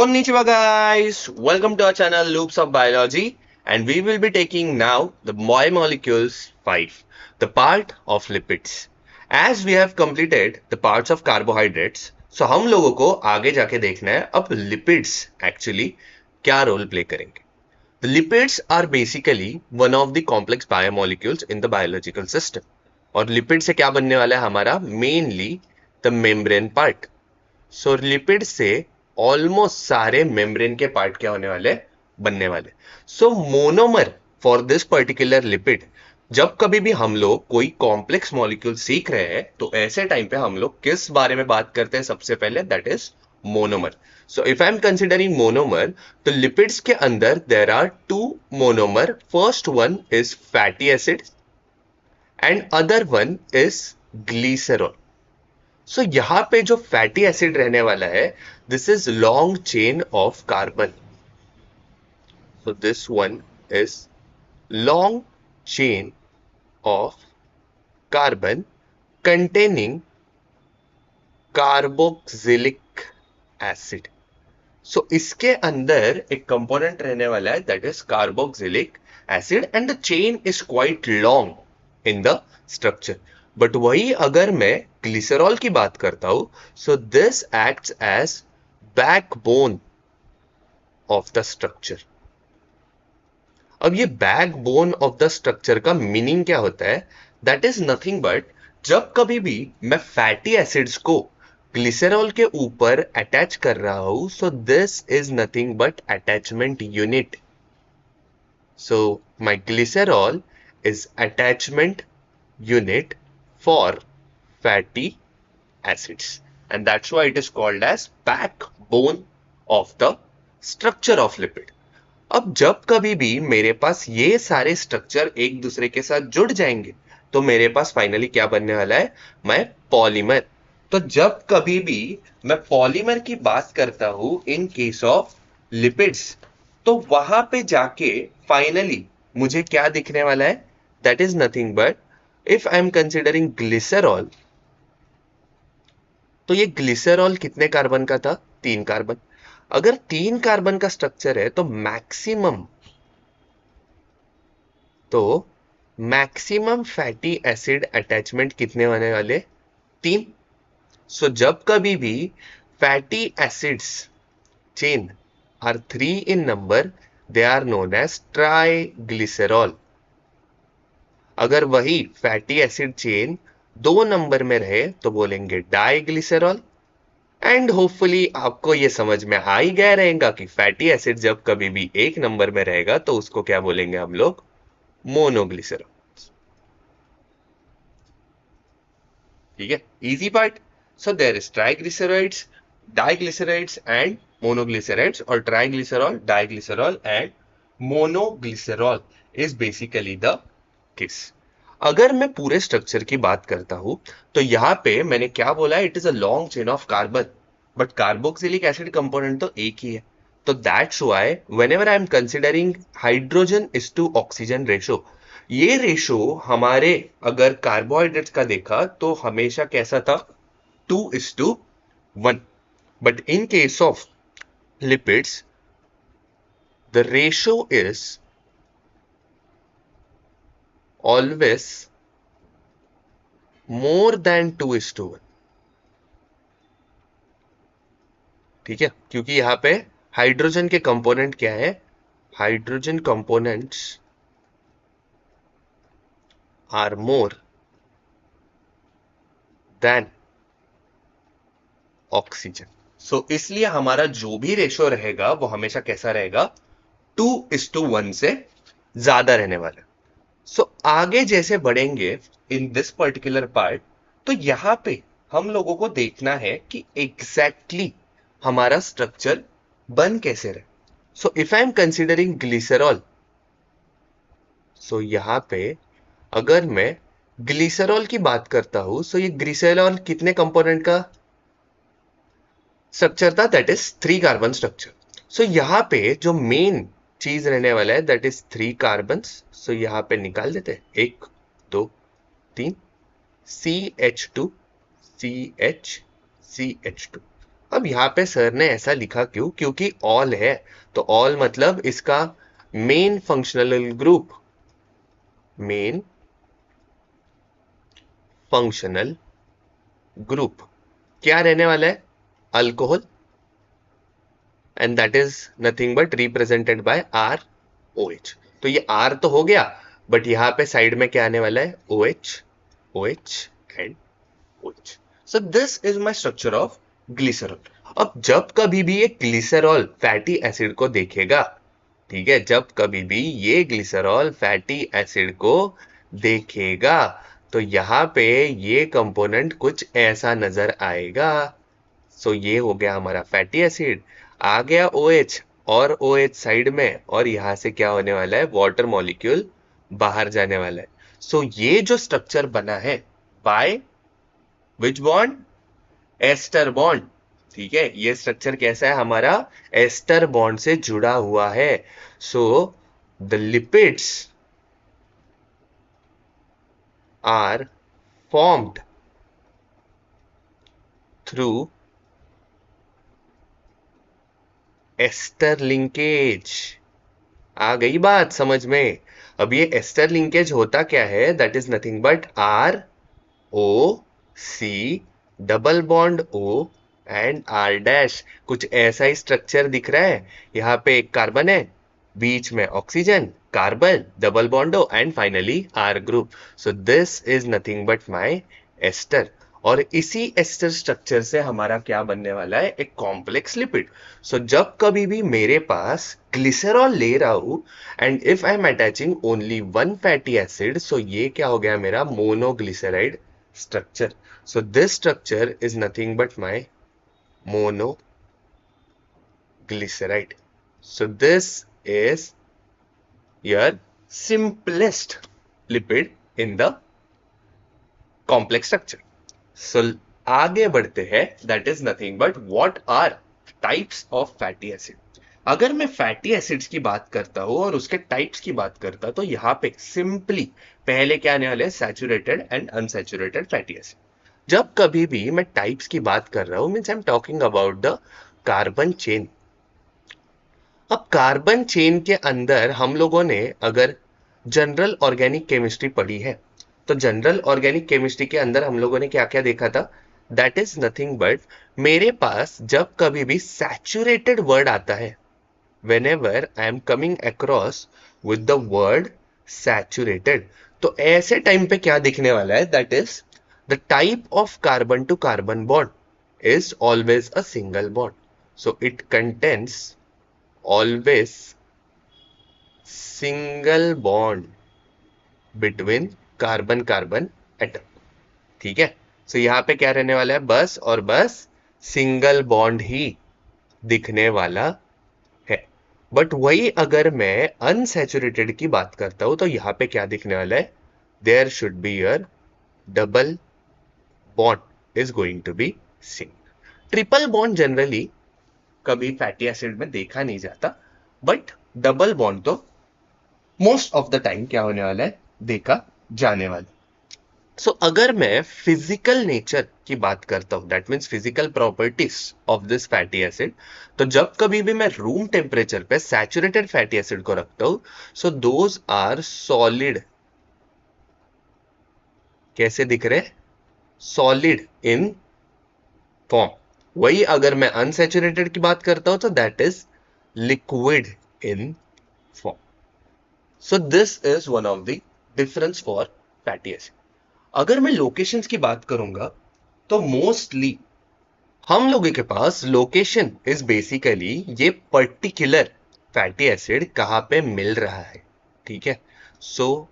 Konnichiwa guys, welcome to our channel Loops of Biology, and we will be taking now the biomolecules 5, the part of lipids. As we have completed the parts of carbohydrates, so हम लोगों को आगे जाके देखना है अब lipids actually क्या role play करेंगे. The lipids are basically one of the complex biomolecules in the biological system. और लिपिड से क्या बनने वाला है हमारा mainly the membrane part. So lipid से ऑलमोस्ट सारे मेम्ब्रेन के पार्ट क्या होने वाले बनने वाले. सो monomer for this particular lipid. जब कभी भी हम लोग कोई कॉम्प्लेक्स मॉलिक्यूल सीख रहे हैं तो ऐसे टाइम पे हम लोग किस बारे में बात करते हैं सबसे पहले, that is monomer. So if I am considering monomer, तो लिपिड्स के अंदर there are two monomer. First one is fatty acid and other one is glycerol. So यहां पे जो फैटी एसिड रहने वाला है, this is long chain of carbon. So this one is long chain of carbon containing carboxylic acid. So इसके अंदर एक component रहने वाला है that is carboxylic acid and the chain is quite long in the structure. But वही अगर मैं glycerol की बात करता हूं, so this acts as backbone of the structure. अब ये बैकबोन ऑफ द स्ट्रक्चर का मीनिंग क्या होता है, दैट इज नथिंग बट जब कभी भी मैं फैटी एसिड्स को ग्लिसरॉल के ऊपर अटैच कर रहा हूं, so this is nothing but attachment unit. So my glycerol is attachment unit for fatty acids, and that's why it is called as backbone of the structure of lipid. अब जब कभी भी मेरे पास ये सारे स्ट्रक्चर एक दूसरे के साथ जुड़ जाएंगे तो मेरे पास फाइनली क्या बनने वाला है, मैं पॉलीमर. तो जब कभी भी मैं पॉलीमर की बात करता हूं इन केस ऑफ लिपिड्स, तो वहां पे जाके फाइनली मुझे क्या दिखने वाला है, that is nothing but if I am considering glycerol, तो ये ग्लिसरॉल कितने कार्बन का था, 3 कार्बन. अगर 3 कार्बन का स्ट्रक्चर है तो मैक्सिमम फैटी एसिड अटैचमेंट कितने होने वाले, 3. सो जब कभी भी fatty acids chain are 3 in number, they are known as triglycerol. अगर वही फैटी एसिड चेन 2 नंबर में रहे तो बोलेंगे डाइग्लिसरॉल. एंड होपफुली आपको ये समझ में आ ही गया रहेगा कि फैटी एसिड जब कभी भी 1 नंबर में रहेगा तो उसको क्या बोलेंगे हम लोग, मोनोग्लिसरॉल. ठीक है, easy part. So there is triglycerides, diglycerides and monoglycerides, और triglycerol, diglycerol and monoglycerol is basically the case. अगर मैं पूरे स्ट्रक्चर की बात करता हूं तो यहां पे मैंने क्या बोला, it is a long chain of carbon, but carboxylic acid component तो एक ही है. तो that's why whenever I am considering hydrogen is to oxygen ratio, ये रेशो हमारे अगर कार्बोहाइड्रेट्स का देखा तो हमेशा कैसा था, 2:1. But in case of lipids the ratio is always more than 2:1. ठीक है, क्योंकि यहां पे हाइड्रोजन के कंपोनेंट क्या है, hydrogen components are more than oxygen. So इसलिए हमारा जो भी रेशो रहेगा वो हमेशा कैसा रहेगा, 2:1 से ज्यादा रहने वाला. सो आगे जैसे बढ़ेंगे इन दिस पर्टिकुलर पार्ट, तो यहां पे हम लोगों को देखना है कि एग्जैक्टली हमारा स्ट्रक्चर बन कैसे रहे. So if I am considering glycerol, so यहां पे अगर मैं ग्लिसरॉल की बात करता हूं, सो ये ग्लिसरॉल कितने कंपोनेंट का स्ट्रक्चर था, दैट इज 3 कार्बन स्ट्रक्चर. सो यहां पे जो मेन चीज रहने वाला है दैट इज 3 कार्बन. सो यहां पे निकाल देते हैं, 1 2 3, CH2 CH CH2. अब यहाँ पे सर ने ऐसा लिखा क्यों? क्योंकि ऑल है, तो ऑल मतलब इसका main functional group, main functional group क्या रहने वाला है? Alcohol, and that is nothing but represented by R O H. तो ये आर तो हो गया, बट यहाँ पे साइड में क्या आने वाला है? O H, O H and O H. So this is my structure of glycerol. अब जब कभी भी ये ग्लिसरॉल फैटी एसिड को देखेगा, ठीक है, जब कभी भी ये ग्लिसरॉल फैटी एसिड को देखेगा, तो यहाँ पे ये कंपोनेंट कुछ ऐसा नजर आएगा। सो ये हो गया हमारा फैटी एसिड, आ गया OH और OH साइड में, और यहां से क्या होने वाला है? वाटर मॉलिक्यूल बाहर जाने वाला है। सो ये जो स्ट्रक्चर बना है by which bond? Ester bond. ठीक है, ये स्ट्रक्चर कैसा है हमारा? एस्टर बॉन्ड से जुड़ा हुआ है। So the lipids are formed through ester linkage. आ गई बात समझ में? अब ये एस्टर लिंकेज होता क्या है? That is nothing but R O C double bond O and R dash. कुछ ऐसा ही स्ट्रक्चर दिख रहा है। यहाँ पे एक कार्बन है, बीच में oxygen, carbon, double bond O and finally R group. So this is nothing but my ester. और इसी एस्टर स्ट्रक्चर से हमारा क्या बनने वाला है? एक कॉम्प्लेक्स लिपिड। सो जब कभी भी मेरे पास ग्लिसरॉल ले रहा हूं and if I am attaching only one fatty acid, so ये क्या हो गया मेरा? Monoglyceride structure. So this structure is nothing but my monoglyceride. So this is your simplest lipid in the complex structure. So आगे बढ़ते हैं, that is nothing but what are types of fatty acid. अगर मैं fatty acids की बात करता हूं और उसके टाइप्स की बात करता, तो यहां पे सिंपली पहले क्या आने वाले हैं? Saturated and unsaturated fatty acid. जब कभी भी मैं टाइप्स की बात कर रहा हूं, means I am talking about the carbon chain. अब कार्बन चेन के अंदर हम लोगों ने अगर जनरल ऑर्गेनिक केमिस्ट्री पढ़ी है, तो जनरल ऑर्गेनिक केमिस्ट्री के अंदर हम लोगों ने क्या क्या देखा था? दैट इज नथिंग बट, मेरे पास जब कभी भी सैचुरेटेड वर्ड आता है, whenever I am coming across with the word saturated, तो ऐसे टाइम पे क्या दिखने वाला है? That is the type of carbon to carbon bond is always a single bond. So it contains always single bond between carbon carbon atom. ठीक है, so यहाँ पे क्या रहने वाला है? बस और बस सिंगल बॉन्ड ही दिखने वाला है। बट वही अगर मैं अनसैचुरेटेड की बात करता हूं, तो यहां पे क्या दिखने वाला है? There should be your double bond is going to be sink. Triple bond generally कभी फैटी एसिड में देखा नहीं जाता, बट डबल बॉन्ड तो मोस्ट ऑफ द टाइम क्या होने वाला है? देखा जाने वाला। सो अगर मैं फिजिकल नेचर की बात करता हूं, that means physical properties of this fatty acid, तो जब कभी भी मैं रूम टेम्परेचर पे सैचुरेटेड फैटी एसिड को रखता हूं, सो दोज आर सॉलिड। कैसे दिख रहे? Solid in form. वही अगर मैं अनसैचुरेटेड की बात करता हूं, तो that is liquid in form. So this is one of the difference for fatty acid. अगर मैं लोकेशंस की बात करूंगा, तो मोस्टली हम लोगों के पास लोकेशन इज बेसिकली ये पर्टिकुलर फैटी एसिड कहां पे मिल रहा है। ठीक है, so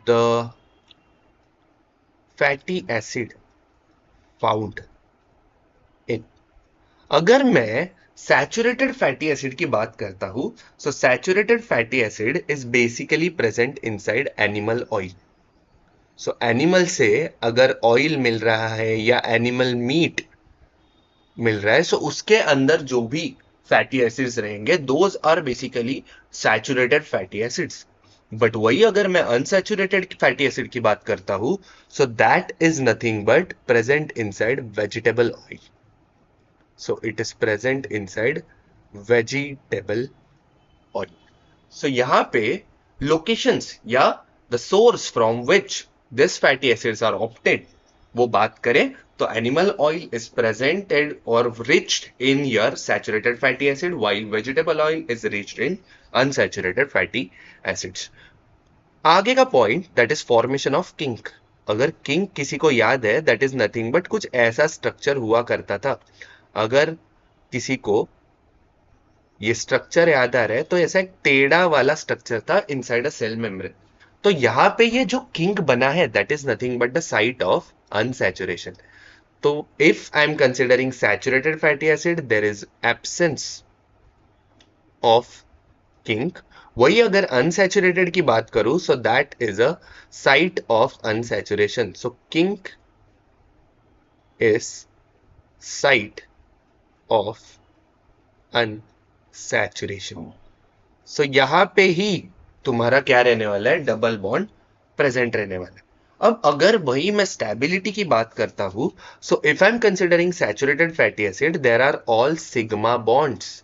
the fatty acid found in, अगर मैं सैचुरेटेड फैटी एसिड की बात करता हूं, सो saturated fatty acid is basically present inside animal oil. So animal से अगर ऑयल मिल रहा है या एनिमल मीट मिल रहा है, सो उसके अंदर जो भी फैटी एसिड्स रहेंगे, those are basically saturated fatty acids. But वही अगर मैं अनसैचुरेटेड फैटी एसिड की बात करता हूं, सो that is nothing but present inside vegetable oil. So it is present inside vegetable oil. So यहाँ पे locations या the source from which this fatty acids are obtained वो बात करें तो animal oil is presented or rich in your saturated fatty acid while vegetable oil is rich in unsaturated fatty acids. आगे का point that is formation of kink. अगर kink किसी को याद है दैट इज नथिंग बट कुछ ऐसा structure हुआ करता था. अगर किसी को ये स्ट्रक्चर याद आ रहा है तो ऐसा एक टेढ़ा वाला स्ट्रक्चर था इनसाइड अ सेल मेम्ब्रेन. तो यहां पे ये जो किंक बना है that is nothing but the site of unsaturation. तो if I am considering saturated fatty acid there is absence of kink. वही अगर अनसैचुरेटेड की बात करूं so that is a site of unsaturation. So kink is site of unsaturation. So यहां पे ही तुम्हारा क्या रहने वाला है, डबल बॉन्ड प्रेजेंट रहने वाला है. अब अगर वही मैं स्टेबिलिटी की बात करता हूं so if I am considering saturated fatty acid there are all sigma bonds.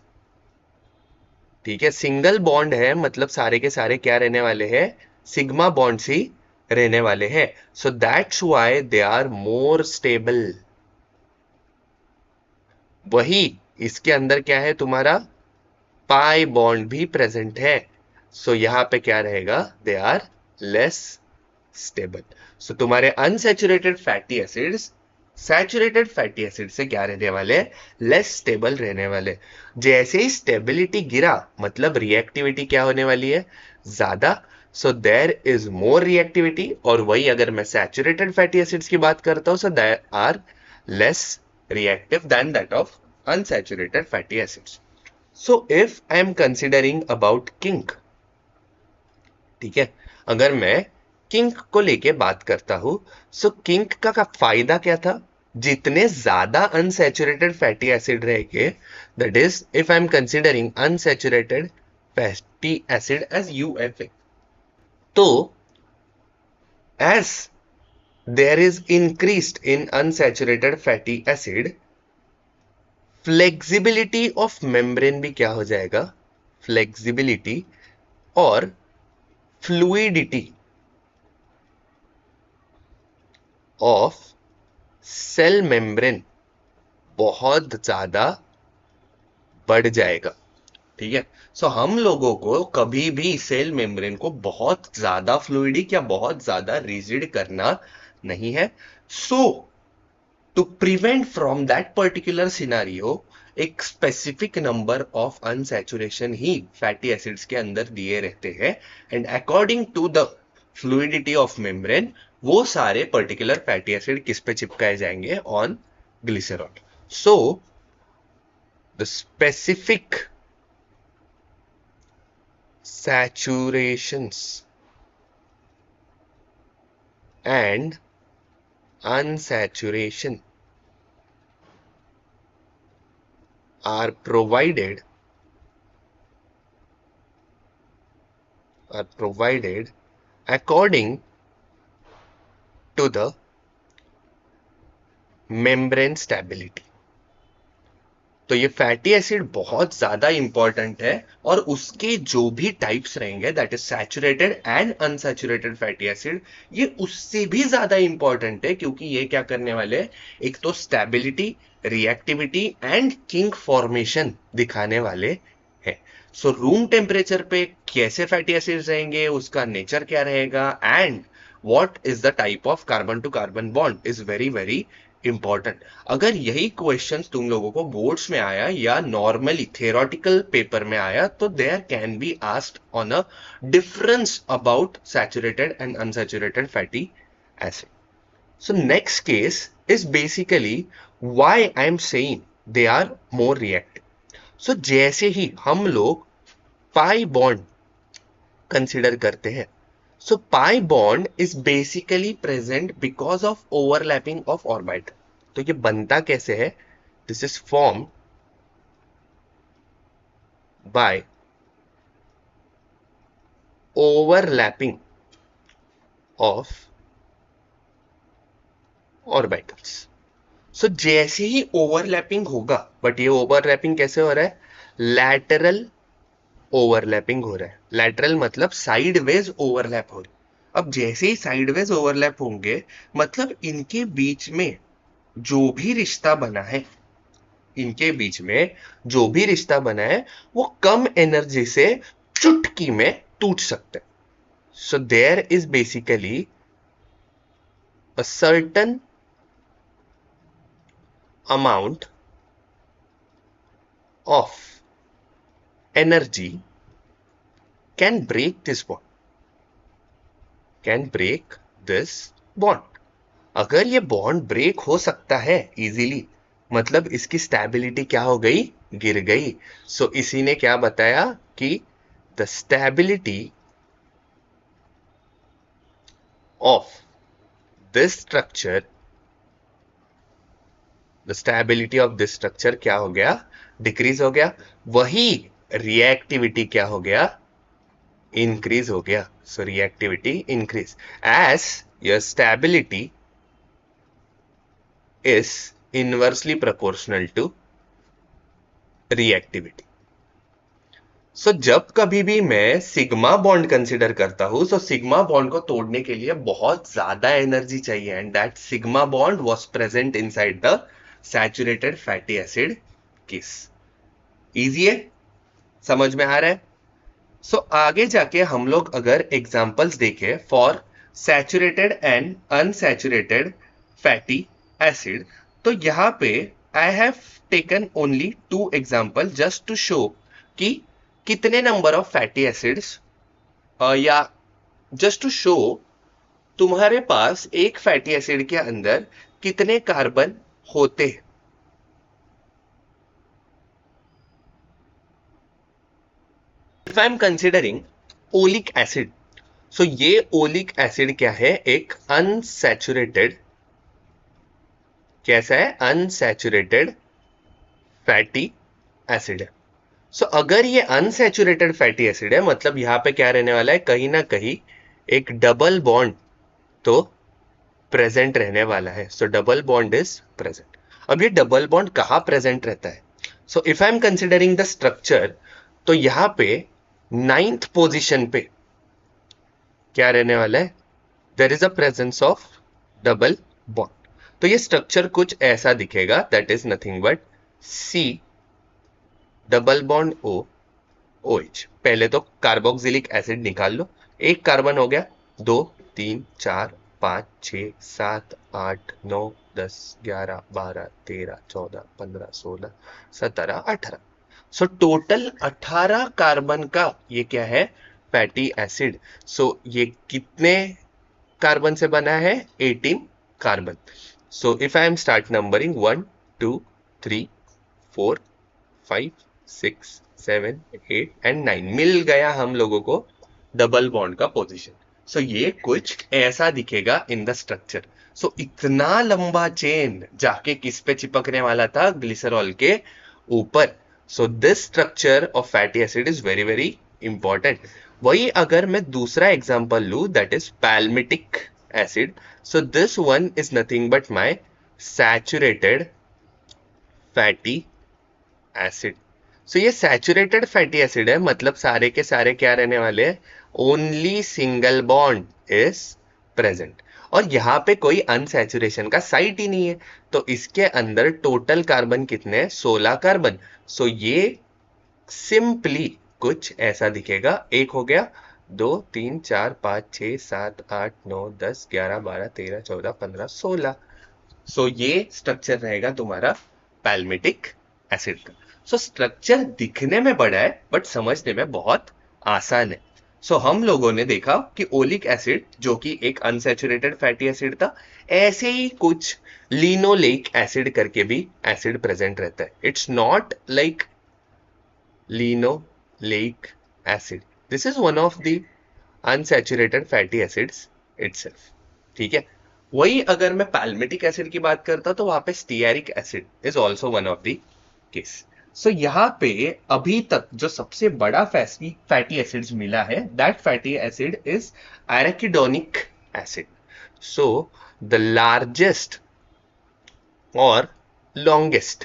ठीक है, सिंगल बॉन्ड है मतलब सारे के सारे क्या रहने वाले हैं, सिग्मा बॉन्ड्स ही रहने वाले हैं. So that's why they are more stable. वही इसके अंदर क्या है तुम्हारा पाई बॉन्ड भी प्रेजेंट है. सो यहां पे क्या रहेगा, दे आर लेस स्टेबल. सो तुम्हारे unsaturated fatty acids saturated fatty acid से क्या रहने वाले, लेस स्टेबल रहने वाले. जैसे ही स्टेबिलिटी गिरा मतलब रिएक्टिविटी क्या होने वाली है, ज्यादा. So there is more reactivity. और वही अगर मैं सैचुरेटेड फैटी एसिड्स की बात करता हूं so there are less reactive than that of unsaturated fatty acids. So if I am considering about kink, ठीक है, अगर मैं किंक को लेके बात करता हूं सो किंक का फायदा क्या था, जितने ज्यादा अनसैचुरेटेड फैटी एसिड रहेंगे that is if I am considering unsaturated fatty acid as UFA, तो as there is increased in unsaturated fatty acid flexibility of membrane भी क्या हो जाएगा, फ्लेक्सिबिलिटी और फ्लूइडिटी ऑफ सेल मेम्ब्रेन बहुत ज्यादा बढ़ जाएगा. ठीक है, सो हम लोगों को कभी भी सेल मेम्ब्रेन को बहुत ज्यादा फ्लूइडिक या बहुत ज्यादा रिजिड करना नहीं है. So to prevent from that particular scenario एक स्पेसिफिक नंबर ऑफ अनसैचुरेशन ही फैटी एसिड्स के अंदर दिए रहते हैं and according to the fluidity of membrane वो सारे पर्टिकुलर फैटी एसिड किस पे चिपकाए जाएंगे, on glycerol. So the specific saturations and unsaturation are provided according to the membrane stability. तो ये फैटी एसिड बहुत ज्यादा इंपॉर्टेंट है और उसके जो भी टाइप्स रहेंगे that is saturated and unsaturated fatty acid, ये उससे भी ज्यादा इंपॉर्टेंट है क्योंकि ये क्या करने वाले हैं, एक तो stability, reactivity and kink formation दिखाने वाले हैं. सो रूम टेम्परेचर पे कैसे फैटी एसिड्स रहेंगे, उसका नेचर क्या रहेगा and what is the type of carbon to carbon bond is very very important. अगर यही क्वेश्चंस तुम लोगों को बोर्ड्स में आया या नॉर्मली थियोरेटिकल पेपर में आया तो there can be asked on a difference about saturated and unsaturated fatty acid. So next case is basically why I am saying they are more reactive. So जैसे ही हम लोग पाई बॉन्ड कंसिडर करते हैं so pi bond is basically present because of overlapping of orbit. तो ये बनता कैसे है, this is formed by overlapping of orbitals. सो जैसे ही ओवरलैपिंग होगा, बट ये ओवरलैपिंग कैसे हो रहा है? लैटरल ओवरलैपिंग हो रहा है। लैटरल मतलब साइडवेज ओवरलैप हो रही है। अब जैसे ही साइडवेज ओवरलैप होंगे, मतलब इनके बीच में जो भी रिश्ता बना है, इनके बीच में जो भी रिश्ता बना है वो कम एनर्जी से चुटकी में टूट सकता है। So there is basically a certain amount of energy can break this bond, can break this bond. अगर ये बॉन्ड ब्रेक हो सकता है इजीली, मतलब इसकी स्टेबिलिटी क्या हो गई? गिर गई। सो इसी ने क्या बताया कि the stability of this structure, the stability of this structure क्या हो गया? डिक्रीज हो गया। वही रिएक्टिविटी क्या हो गया? इंक्रीज हो गया। So reactivity increase as your stability is inversely proportional to reactivity. So जब कभी भी मैं सिग्मा बॉन्ड कंसिडर करता हूं, तो सिग्मा बॉन्ड को तोड़ने के लिए बहुत ज्यादा एनर्जी चाहिए, and that sigma bond was present inside the saturated fatty acid case. Easy है? समझ में आ रहा है? सो आगे जाके हम लोग अगर एग्जांपल्स देखें for saturated and unsaturated fatty acid, तो यहां पे I have taken only 2 example just to show कि कितने नंबर ऑफ फैटी एसिड्स, या जस्ट टू शो तुम्हारे पास एक फैटी एसिड के अंदर कितने कार्बन होते हैं। If I am considering oleic acid, so ये ओलिक एसिड क्या है? एक अनसैचुरेटेड, कैसा है? अनसैचुरेटेड फैटी एसिड है। सो अगर ये अनसैचुरेटेड फैटी एसिड है, मतलब यहां पे क्या रहने वाला है? कहीं ना कहीं एक डबल बॉन्ड तो प्रेजेंट रहने वाला है। सो डबल बॉन्ड इज प्रेजेंट। अब ये डबल बॉन्ड कहां प्रेजेंट रहता है? सो if I am considering the structure, तो यहां पे 9th पोजीशन पे क्या रहने वाला है? There is a presence of double bond. तो ये स्ट्रक्चर कुछ ऐसा दिखेगा, that is nothing but C double bond O OH। पहले तो कार्बोक्सिलिक एसिड निकाल लो। एक कार्बन हो गया, 2 3 4 5 6 7 8 9 10 11 12 13 14 15 16 17 18। सो टोटल 18 कार्बन का ये क्या है? Fatty acid. सो ये कितने कार्बन से बना है? 18 carbon. So if I M start numbering 1 2 3 4 5 6 7 8 and 9, मिल गया हम लोगों को डबल बॉन्ड का पोजीशन। सो ये कुछ ऐसा दिखेगा इन द स्ट्रक्चर। सो इतना लंबा चेन जाके किस पे चिपकने वाला था? ग्लिसरॉल के ऊपर। So this structure of fatty acid is very very important. वही अगर मैं दूसरा एग्जांपल लू, that is palmitic acid, so this one is nothing but my saturated fatty acid. So ये सैचुरेटेड फैटी एसिड है, मतलब सारे के सारे क्या रहने वाले हैं? Only single bond is present, और यहां पे कोई अनसैचुरेशन का साइट ही नहीं है। तो इसके अंदर टोटल कार्बन कितने हैं? 16 कार्बन। सो ये सिंपली कुछ ऐसा दिखेगा। एक हो गया, 2 3 4 5 6 7 8 9 10 11 12 13 14 15 16। सो ये स्ट्रक्चर रहेगा तुम्हारा पैल्मिटिक एसिड का। सो स्ट्रक्चर दिखने में बड़ा है बट समझने में बहुत आसान है। सो हम लोगों ने देखा कि ओलिक एसिड, जो कि एक अनसैचुरेटेड फैटी एसिड था, ऐसे ही कुछ लिनोलेइक एसिड करके भी एसिड प्रेजेंट रहता है। It's not like linoleic acid, this is one of the unsaturated fatty acids itself. ठीक है? वही अगर मैं पैल्मिटिक एसिड की बात करता तो वहां पे stearic acid is also one of the case. So यहां पे अभी तक जो सबसे बड़ा फैटी एसिड्स मिला है, that fatty acid is arachidonic acid. So the largest और लॉन्गेस्ट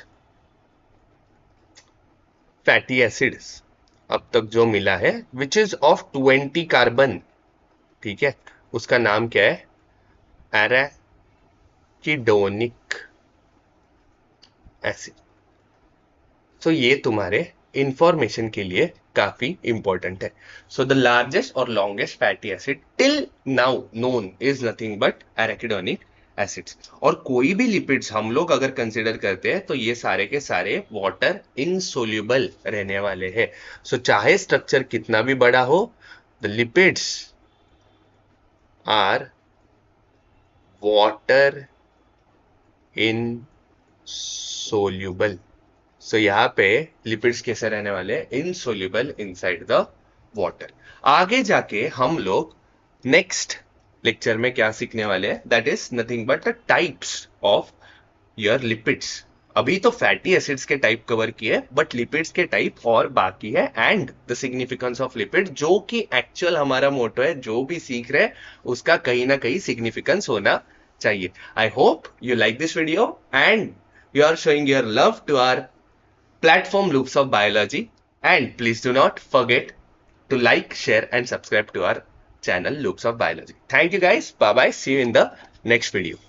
फैटी एसिड्स अब तक जो मिला है विच इज ऑफ 20 कार्बन, ठीक है, उसका नाम क्या है? Arachidonic acid. सो ये तुम्हारे इंफॉर्मेशन के लिए काफी इंपॉर्टेंट है। सो द लार्जेस्ट और longest fatty acid till now known is nothing but arachidonic acids. और कोई भी लिपिड्स हम लोग अगर कंसिडर करते हैं तो ये सारे के सारे वाटर इनसोल्यूबल रहने वाले हैं। सो चाहे स्ट्रक्चर कितना भी बड़ा हो, the lipids are water insoluble. So यहाँ पे लिपिड्स कैसे रहने वाले हैं? Insoluble inside the water. आगे जाके हम लोग नेक्स्ट लेक्चर में क्या सीखने वाले हैं? That is nothing but the types of your lipids. अभी तो फैटी एसिड्स के टाइप कवर किए, बट लिपिड्स के टाइप और बाकी है, and the significance of lipid, जो कि एक्चुअल हमारा मोटो है। जो भी सीख रहे उसका कहीं ना कहीं सिग्निफिकेंस होना चाहिए। I hope you like this video and you are showing your love to our platform Loops of Biology, and please do not forget to like, share and subscribe to our channel Loops of Biology. Thank you guys. Bye bye. See you in the next video.